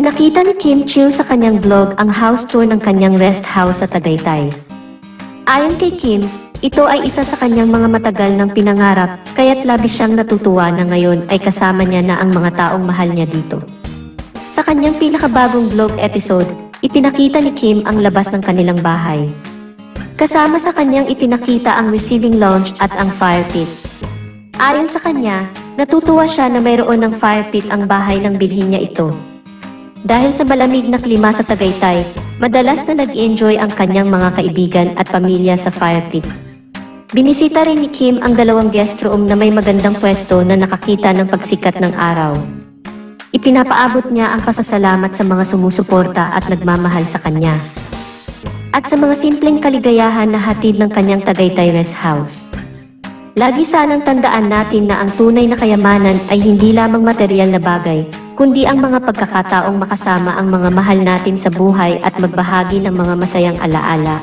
Ipinakita ni Kim Chiu sa kanyang vlog ang house tour ng kanyang rest house sa Tagaytay. Ayon kay Kim, ito ay isa sa kanyang mga matagal ng pinangarap, kaya't labis siyang natutuwa na ngayon ay kasama niya na ang mga taong mahal niya dito. Sa kanyang pinakabagong vlog episode, ipinakita ni Kim ang labas ng kanilang bahay. Kasama sa kanyang ipinakita ang receiving lounge at ang fire pit. Ayon sa kanya, natutuwa siya na mayroon ng fire pit ang bahay nang bilhin niya ito. Dahil sa malamig na klima sa Tagaytay, madalas na nag-enjoy ang kanyang mga kaibigan at pamilya sa fire pit. Binisita rin ni Kim ang dalawang guest room na may magandang pwesto na nakakita ng pagsikat ng araw. Ipinapaabot niya ang pasasalamat sa mga sumusuporta at nagmamahal sa kanya. At sa mga simpleng kaligayahan na hatid ng kanyang Tagaytay Rest House. Lagi sanang tandaan natin na ang tunay na kayamanan ay hindi lamang material na bagay, kundi ang mga pagkakataong makasama ang mga mahal natin sa buhay at magbahagi ng mga masayang alaala.